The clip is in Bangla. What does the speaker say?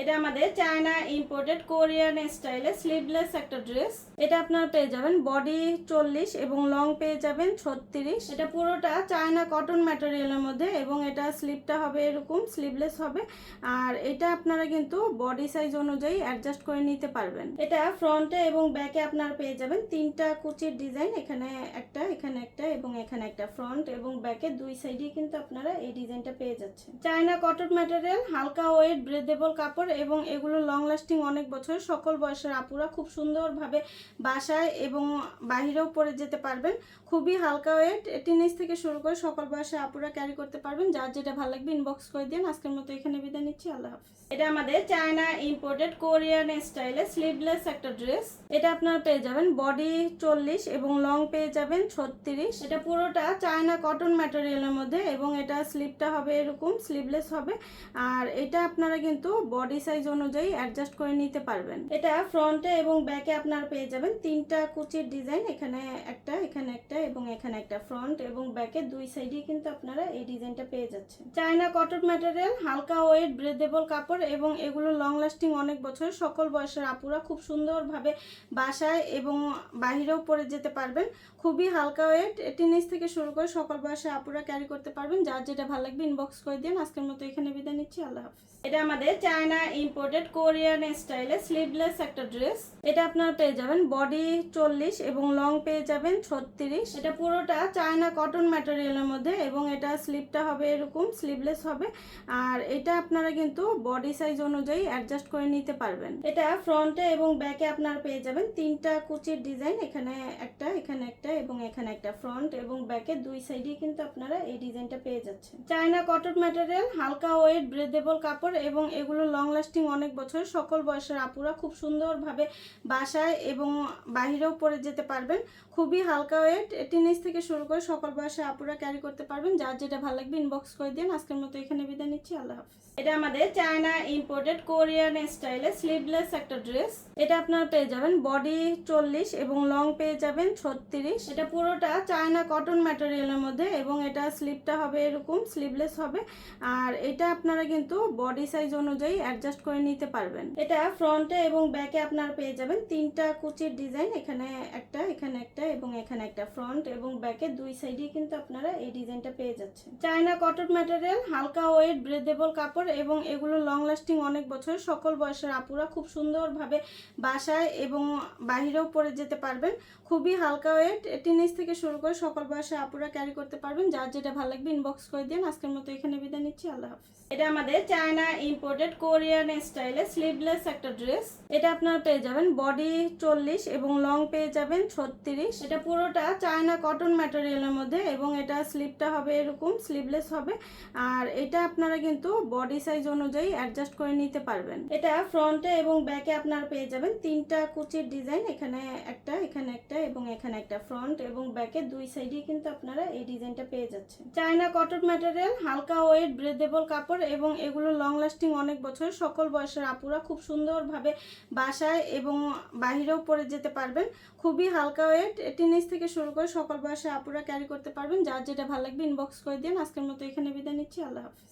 এটা আমাদের চায়না ইম্পোর্টেড কোরিয়ান স্টাইলে স্লিভলেস একটা ড্রেস। এটা আপনারা পেয়ে যাবেন বডি 40 এবং লং পেয়ে যাবেন 36। এটা পুরোটা চায়না কটন ম্যাটেরিয়ালের মধ্যে এবং এটা স্লিভটা হবে এরকম স্লিভলেস হবে। আর এটা আপনারা কিন্তু বডি সাইজ অনুযায়ী অ্যাডজাস্ট করে নিতে পারবেন। এটা ফ্রন্টে এবং ব্যাকে আপনারা পেয়ে যাবেন তিনটা কুচির ডিজাইন, এখানে একটা, এখানে একটা এবং এখানে একটা। ফ্রন্ট এবং ব্যাকে দুই সাইডে কিন্তু আপনারা এই ডিজাইনটা পেয়ে যাচ্ছেন। চায়না কটন ম্যাটেরিয়াল, হালকা ওয়েট, ব্রেদেবল কাপড় এবং এগুলো লং লাস্টিং অনেক বছর। সকল বয়সের আপুরা খুব সুন্দরভাবে বাসায় এবং বাহিরেও পরে যেতে পারবেন। খুবই হালকা ওয়েট, টিনেজ থেকে শুরু করে সকল বয়সের আপুরা ক্যারি করতে পারবেন। যার যেটা ভালো লাগবে ইনবক্স করে দিন। আজকের মতো এখানে বিদায় নিচ্ছি, আল্লাহ হাফিজ। এটা আমাদের চায়না ইম্পোর্টেড কোরিয়ান স্টাইলে স্লিভলেস একটা ড্রেস। এটা আপনারা পেয়ে যাবেন বডি 40 এবং লং পেয়ে যাবেন 36। এটা পুরোটা চায়না কটন ম্যাটেরিয়ালের মধ্যে এবং এটা স্লিভটা হবে এরকম স্লিভলেস হবে। আর এটা আপনারা কিন্তু বডি সাইজ অনুযায়ী অ্যাডজাস্ট করে নিতে পারবেন। এটা ফ্রন্টে এবং ব্যাকে আপনারা পেয়ে যাবেন তিনটা কুচির ডিজাইন, এখানে একটা, এখানে একটা এবং এখানে একটা। ফ্রন্ট এবং ব্যাকে দুই সাইডে কিন্তু আপনারা এই ডিজাইনটা পেয়ে যাচ্ছেন। চায়না কটন ম্যাটেরিয়াল, হালকা ওয়েট, ব্রেদেবল কাপড় এবং এগুলো লং লাস্টিং অনেক বছর। সকল বয়সের আপুরা খুব সুন্দরভাবে বাসায় এবং বাহিরেও পরে যেতে পারবেন। খুবই হালকা ওয়েট, টিনেজ থেকে শুরু করে সকল বয়সের আপুরা ক্যারি করতে পারবেন। যার যেটা ভালো লাগবে ইনবক্স করে দিন। আজকের মতো এখানে বিদায় নিচ্ছি, আল্লাহ হাফিজ। এটা আমাদের চায়না ইম্পোর্টেড কোরিয়ান স্টাইলে স্লিভলেস একটা ড্রেস। এটা আপনারা পেয়ে যাবেন বডি 40 এবং লং পেয়ে যাবেন 36। এটা পুরোটা চায়না কটন ম্যাটেরিয়ালের মধ্যে এবং এটা স্লিভটা হবে এরকম স্লিভলেস হবে। আর এটা আপনারা কিন্তু বডি সাইজ অনুযায়ী অ্যাডজাস্ট করে নিতে পারবেন। এটা ফ্রন্টে এবং ব্যাকে আপনারা পেয়ে যাবেন তিনটা কুচির ডিজাইন, এখানে একটা, এখানে একটা এবং এখানে একটা। ফ্রন্ট এবং ব্যাকে দুই সাইডে কিন্তু আপনারা এই ডিজাইনটা পেয়ে যাচ্ছেন। চায়না কটন ম্যাটেরিয়াল, হালকা ওয়েট, ব্রেদেবল কাপড় এবং এগুলো লং লাস্টিং অনেক বছর। সকল বয়সের আপুরা খুব সুন্দরভাবে বাসায় এবং বাহিরেও পরে যেতে পারবেন। খুবই হালকা ওয়েট, টিনেজ থেকে শুরু করে সকল বয়সের আপুরা ক্যারি করতে পারবেন। যার যেটা ভালো লাগবে ইনবক্স করে দিন। আজকের মতো এখানে বিদায় নিচ্ছি, আল্লাহ হাফিজ। এটা আমাদের চায়না ইম্পোর্টেড কোরিয়ান স্টাইলে স্লিভলেস একটা ড্রেস। এটা আপনারা পেয়ে যাবেন বডি 40 এবং লং পেয়ে যাবেন 36। এটা পুরোটা চায়না কটন ম্যাটেরিয়ালের মধ্যে এবং এটা স্লিভটা হবে এরকম স্লিভলেস হবে। আর এটা আপনারা কিন্তু বডি সাইজ অনুযায়ী অ্যাডজাস্ট করে নিতে পারবেন। এটা ফ্রন্টে এবং ব্যাকে আপনারা পেয়ে যাবেন তিনটা কুচির ডিজাইন, এখানে একটা, এখানে একটা এবং এখানে একটা। ফ্রন্ট এবং ব্যাকে দুই সাইডে কিন্তু আপনারা এই ডিজাইনটা পেয়ে যাচ্ছেন। চায়না কটন ম্যাটেরিয়াল, হালকা ওয়েট, ব্রেদেবল কাপড় এবং এগুলো লং লাস্টিং অনেক বছর। সকল বয়সের আপুরা খুব সুন্দরভাবে বাসায় এবং বাহিরেও পরে যেতে পারবেন। খুবই হালকা ওয়েট, টিনেজ থেকে শুরু করে সকল বয়সের আপুরা ক্যারি করতে পারবেন। যার যেটা ভালো লাগবে ইনবক্স করে দিন। আজকের মতো এখানে বিদায় নিচ্ছি, আল্লাহ হাফিজ। এটা আমাদের চায়না ইম্পোর্টেড কোরিয়ান স্টাইলে স্লিভলেস একটা ড্রেস। এটা আপনারা পেয়ে যাবেন বডি 40 এবং লং পেয়ে যাবেন 36। এটা পুরোটা চায়না কটন ম্যাটেরিয়ালের মধ্যে এবং এটা স্লিভটা হবে এরকম স্লিভলেস হবে। আর এটা আপনারা কিন্তু বডি সাইজ অনুযায়ী অ্যাডজাস্ট করে নিতে পারবেন। এটা ফ্রন্টে এবং ব্যাকে আপনারা পেয়ে যাবেন তিনটা কুচির ডিজাইন, এখানে একটা, এখানে একটা এবং এখানে একটা। ফ্রন্ট এবং ব্যাকে দুই সাইডে কিন্তু আপনারা এই ডিজাইনটা পেয়ে যাচ্ছেন। চায়না কটন ম্যাটেরিয়াল, হালকা ওয়েট, ব্রেদেবল কাপড় এবং এগুলো লং লাস্টিং অনেক বছর। সকল বয়সের আপুরা খুব সুন্দরভাবে বাসায় এবং বাহিরেও পরে যেতে পারবেন। খুবই হালকা ওয়েট, টিনেজ থেকে শুরু করে সকল বয়সের আপুরা ক্যারি করতে পারবেন। যার যেটা ভালো লাগবে ইনবক্স করে দিন। আজকের মতো এখানে বিদায় নিচ্ছি, আল্লাহ হাফিজ।